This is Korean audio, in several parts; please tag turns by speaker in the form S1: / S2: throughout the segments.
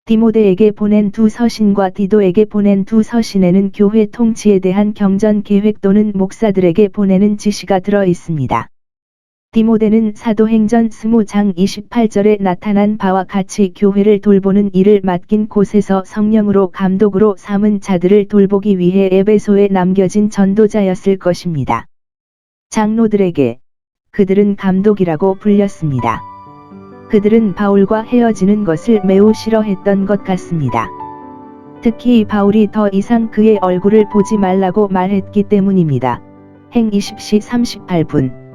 S1: 디모데에게 보낸 두 서신과 디도에게 보낸 두 서신에는 교회 통치에 대한 경전 계획 또는 목사들에게 보내는 지시가 들어 있습니다. 디모데는 사도행전 20장 28절에 나타난 바와 같이 교회를 돌보는 일을 맡긴 곳에서 성령으로 감독으로 삼은 자들을 돌보기 위해 에베소에 남겨진 전도자였을 것입니다. 장로들에게 그들은 감독이라고 불렸습니다. 그들은 바울과 헤어지는 것을 매우 싫어했던 것 같습니다. 특히 바울이 더 이상 그의 얼굴을 보지 말라고 말했기 때문입니다. 행 20시 38분.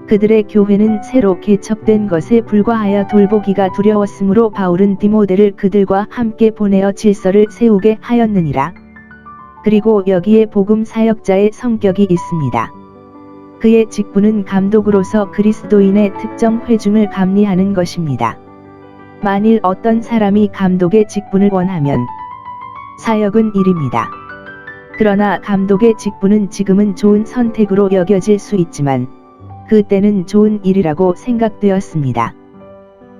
S1: 그들의 교회는 새로 개척된 것에 불과하여 돌보기가 두려웠으므로 바울은 디모데를 그들과 함께 보내어 질서를 세우게 하였느니라. 그리고 여기에 복음 사역자의 성격이 있습니다. 그의 직분은 감독으로서 그리스도인의 특정 회중을 감리하는 것입니다. 만일 어떤 사람이 감독의 직분을 원하면 사역은 일입니다. 그러나 감독의 직분은 지금은 좋은 선택으로 여겨질 수 있지만 그때는 좋은 일이라고 생각되었습니다.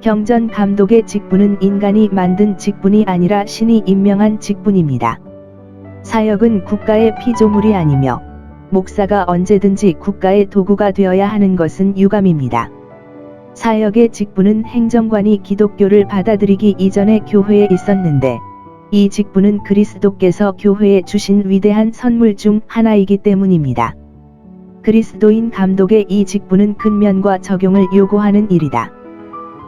S1: 경전 감독의 직분은 인간이 만든 직분이 아니라 신이 임명한 직분입니다. 사역은 국가의 피조물이 아니며 목사가 언제든지 국가의 도구가 되어야 하는 것은 유감입니다. 사역의 직분은 행정관이 기독교를 받아들이기 이전에 교회에 있었는데 이 직분은 그리스도께서 교회에 주신 위대한 선물 중 하나이기 때문입니다. 그리스도인 감독의 이 직분은 근면과 적용을 요구하는 일이다.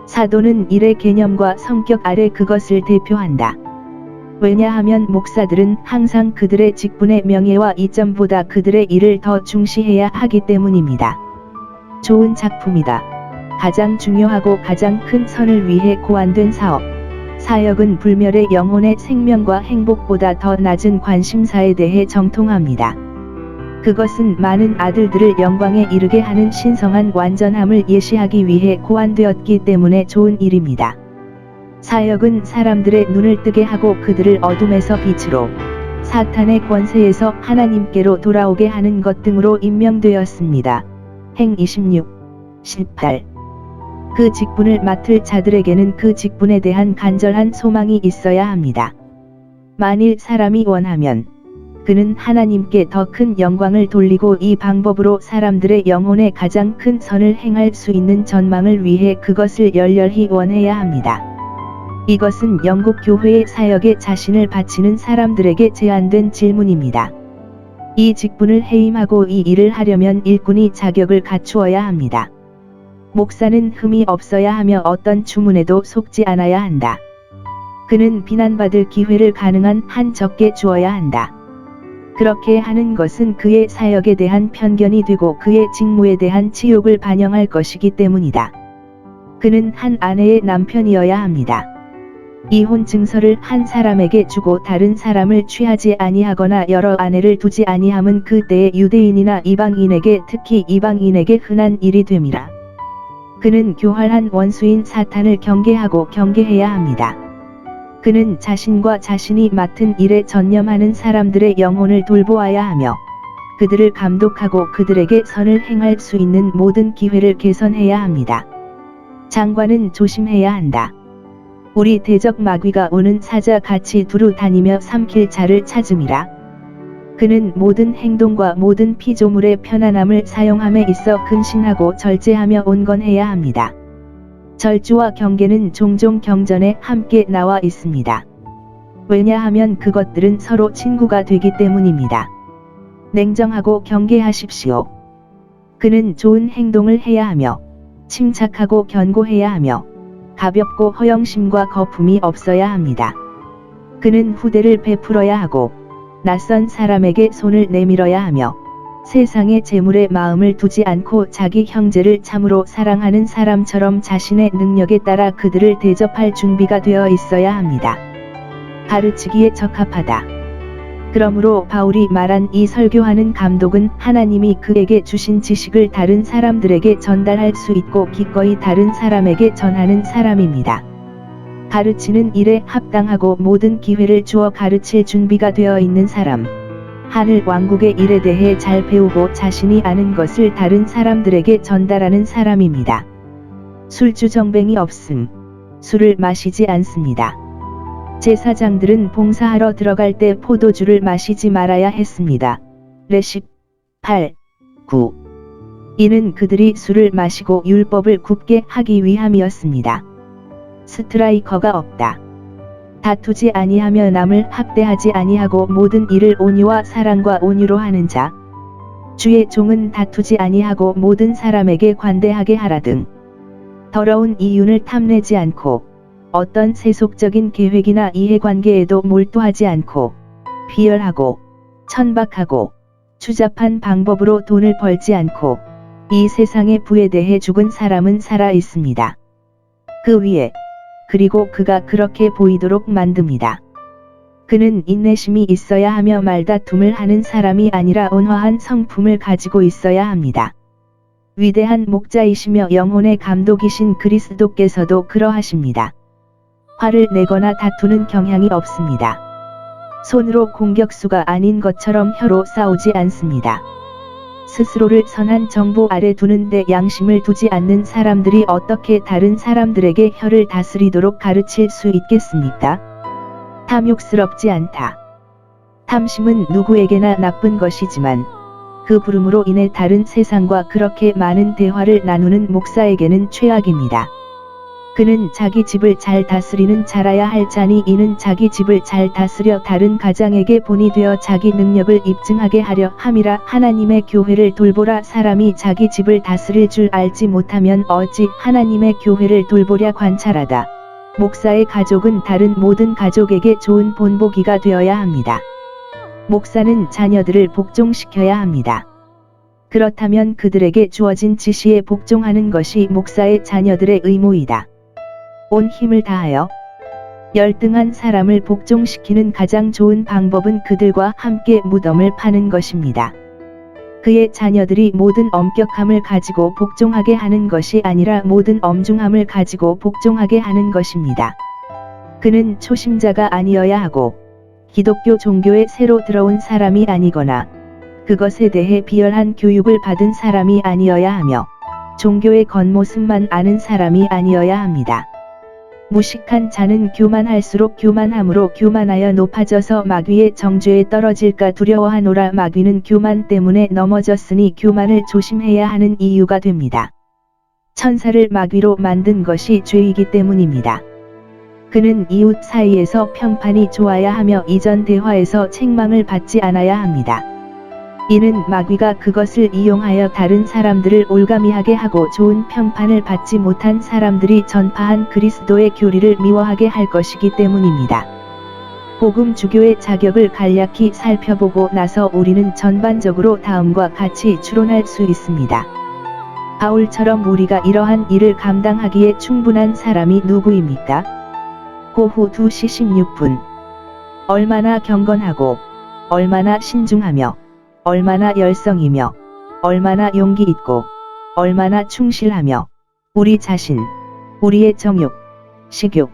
S1: 사도는 일의 개념과 성격 아래 그것을 대표한다. 왜냐하면 목사들은 항상 그들의 직분의 명예와 이점보다 그들의 일을 더 중시해야 하기 때문입니다. 좋은 작품이다. 가장 중요하고 가장 큰 선을 위해 고안된 사업. 사역은 불멸의 영혼의 생명과 행복보다 더 낮은 관심사에 대해 정통합니다. 그것은 많은 아들들을 영광에 이르게 하는 신성한 완전함을 예시하기 위해 고안되었기 때문에 좋은 일입니다. 사역은 사람들의 눈을 뜨게 하고 그들을 어둠에서 빛으로, 사탄의 권세에서 하나님께로 돌아오게 하는 것 등으로 임명되었습니다. 행 26, 18. 그 직분을 맡을 자들에게는 그 직분에 대한 간절한 소망이 있어야 합니다. 만일 사람이 원하면 그는 하나님께 더 큰 영광을 돌리고 이 방법으로 사람들의 영혼에 가장 큰 선을 행할 수 있는 전망을 위해 그것을 열렬히 원해야 합니다. 이것은 영국 교회의 사역에 자신을 바치는 사람들에게 제안된 질문입니다. 이 직분을 해임하고 이 일을 하려면 일꾼이 자격을 갖추어야 합니다. 목사는 흠이 없어야 하며 어떤 주문에도 속지 않아야 한다. 그는 비난받을 기회를 가능한 한 적게 주어야 한다. 그렇게 하는 것은 그의 사역에 대한 편견이 되고 그의 직무에 대한 치욕을 반영할 것이기 때문이다. 그는 한 아내의 남편이어야 합니다. 이혼 증서를 한 사람에게 주고 다른 사람을 취하지 아니하거나 여러 아내를 두지 아니함은 그때의 유대인이나 이방인에게 특히 이방인에게 흔한 일이 됨이라. 그는 교활한 원수인 사탄을 경계하고 경계해야 합니다. 그는 자신과 자신이 맡은 일에 전념하는 사람들의 영혼을 돌보아야 하며 그들을 감독하고 그들에게 선을 행할 수 있는 모든 기회를 개선해야 합니다. 장관은 조심해야 한다. 우리 대적 마귀가 오는 사자 같이 두루 다니며 삼킬 자를 찾음이라. 그는 모든 행동과 모든 피조물의 편안함을 사용함에 있어 근신하고 절제하며 온건해야 합니다. 절주와 경계는 종종 경전에 함께 나와 있습니다. 왜냐하면 그것들은 서로 친구가 되기 때문입니다. 냉정하고 경계하십시오. 그는 좋은 행동을 해야 하며 침착하고 견고해야 하며 가볍고 허영심과 거품이 없어야 합니다. 그는 후대를 베풀어야 하고 낯선 사람에게 손을 내밀어야 하며 세상의 재물에 마음을 두지 않고 자기 형제를 참으로 사랑하는 사람처럼 자신의 능력에 따라 그들을 대접할 준비가 되어 있어야 합니다. 가르치기에 적합하다. 그러므로 바울이 말한 이 설교하는 감독은 하나님이 그에게 주신 지식을 다른 사람들에게 전달할 수 있고 기꺼이 다른 사람에게 전하는 사람입니다. 가르치는 일에 합당하고 모든 기회를 주어 가르칠 준비가 되어 있는 사람. 하늘 왕국의 일에 대해 잘 배우고 자신이 아는 것을 다른 사람들에게 전달하는 사람입니다. 술주정뱅이 없음. 술을 마시지 않습니다. 제사장들은 봉사하러 들어갈 때 포도주를 마시지 말아야 했습니다. 레십 8, 9. 이는 그들이 술을 마시고 율법을 굽게 하기 위함이었습니다. 스트라이커가 없다. 다투지 아니하며 남을 학대하지 아니하고 모든 일을 온유와 사랑과 온유로 하는 자. 주의 종은 다투지 아니하고 모든 사람에게 관대하게 하라 등. 더러운 이윤을 탐내지 않고 어떤 세속적인 계획이나 이해관계에도 몰두하지 않고 비열하고 천박하고 추잡한 방법으로 돈을 벌지 않고 이 세상의 부에 대해 죽은 사람은 살아 있습니다. 그 위에 그리고 그가 그렇게 보이도록 만듭니다. 그는 인내심이 있어야 하며 말다툼을 하는 사람이 아니라 온화한 성품을 가지고 있어야 합니다. 위대한 목자이시며 영혼의 감독이신 그리스도께서도 그러하십니다. 화를 내거나 다투는 경향이 없습니다. 손으로 공격수가 아닌 것처럼 혀로 싸우지 않습니다. 스스로를 선한 정보 아래 두는데 양심을 두지 않는 사람들이 어떻게 다른 사람들에게 혀를 다스리도록 가르칠 수 있겠습니까? 탐욕스럽지 않다. 탐심은 누구에게나 나쁜 것이지만 그 부름으로 인해 다른 세상과 그렇게 많은 대화를 나누는 목사에게는 최악입니다. 그는 자기 집을 잘 다스리는 자라야 할 자니 이는 자기 집을 잘 다스려 다른 가장에게 본이 되어 자기 능력을 입증하게 하려 함이라. 하나님의 교회를 돌보라. 사람이 자기 집을 다스릴 줄 알지 못하면 어찌 하나님의 교회를 돌보랴. 관찰하다. 목사의 가족은 다른 모든 가족에게 좋은 본보기가 되어야 합니다. 목사는 자녀들을 복종시켜야 합니다. 그렇다면 그들에게 주어진 지시에 복종하는 것이 목사의 자녀들의 의무이다. 온 힘을 다하여 열등한 사람을 복종시키는 가장 좋은 방법은 그들과 함께 무덤을 파는 것입니다. 그의 자녀들이 모든 엄격함을 가지고 복종하게 하는 것이 아니라 모든 엄중함을 가지고 복종하게 하는 것입니다. 그는 초심자가 아니어야 하고 기독교 종교에 새로 들어온 사람이 아니거나 그것에 대해 비열한 교육을 받은 사람이 아니어야 하며 종교의 겉모습만 아는 사람이 아니어야 합니다. 무식한 자는 교만할수록 교만함으로 교만하여 높아져서 마귀의 정죄에 떨어질까 두려워하노라. 마귀는 교만 때문에 넘어졌으니 교만을 조심해야 하는 이유가 됩니다. 천사를 마귀로 만든 것이 죄이기 때문입니다. 그는 이웃 사이에서 평판이 좋아야 하며 이전 대화에서 책망을 받지 않아야 합니다. 이는 마귀가 그것을 이용하여 다른 사람들을 올가미하게 하고 좋은 평판을 받지 못한 사람들이 전파한 그리스도의 교리를 미워하게 할 것이기 때문입니다. 복음 주교의 자격을 간략히 살펴보고 나서 우리는 전반적으로 다음과 같이 추론할 수 있습니다. 바울처럼 우리가 이러한 일을 감당하기에 충분한 사람이 누구입니까? 오후 2시 16분. 얼마나 경건하고 얼마나 신중하며 얼마나 열성이며 얼마나 용기 있고 얼마나 충실하며 우리 자신, 우리의 정욕, 식욕,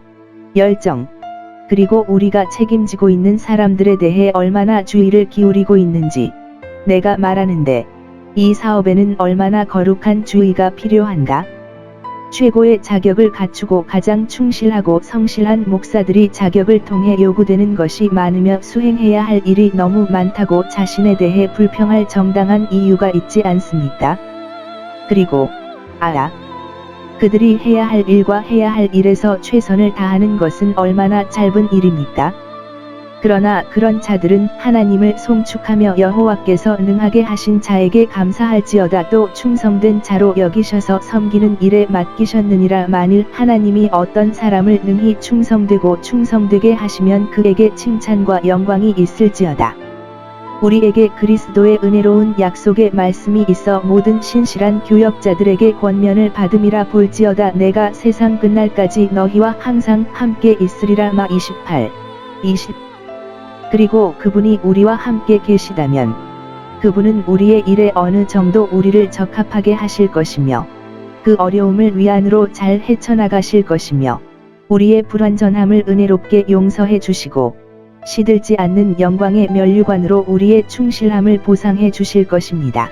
S1: 열정, 그리고 우리가 책임지고 있는 사람들에 대해 얼마나 주의를 기울이고 있는지 내가 말하는데 이 사업에는 얼마나 거룩한 주의가 필요한가? 최고의 자격을 갖추고 가장 충실하고 성실한 목사들이 자격을 통해 요구되는 것이 많으며 수행해야 할 일이 너무 많다고 자신에 대해 불평할 정당한 이유가 있지 않습니까? 그리고 그들이 해야 할 일과 해야 할 일에서 최선을 다하는 것은 얼마나 짧은 일입니까? 그러나 그런 자들은 하나님을 송축하며 여호와께서 능하게 하신 자에게 감사할지어다. 또 충성된 자로 여기셔서 섬기는 일에 맡기셨느니라. 만일 하나님이 어떤 사람을 능히 충성되게 하시면 그에게 칭찬과 영광이 있을지어다. 우리에게 그리스도의 은혜로운 약속의 말씀이 있어 모든 신실한 교역자들에게 권면을 받음이라. 볼지어다 내가 세상 끝날까지 너희와 항상 함께 있으리라. 마 28, 20. 그리고 그분이 우리와 함께 계시다면 그분은 우리의 일에 어느 정도 우리를 적합하게 하실 것이며 그 어려움을 위안으로 잘 헤쳐나가실 것이며 우리의 불완전함을 은혜롭게 용서해 주시고 시들지 않는 영광의 면류관으로 우리의 충실함을 보상해 주실 것입니다.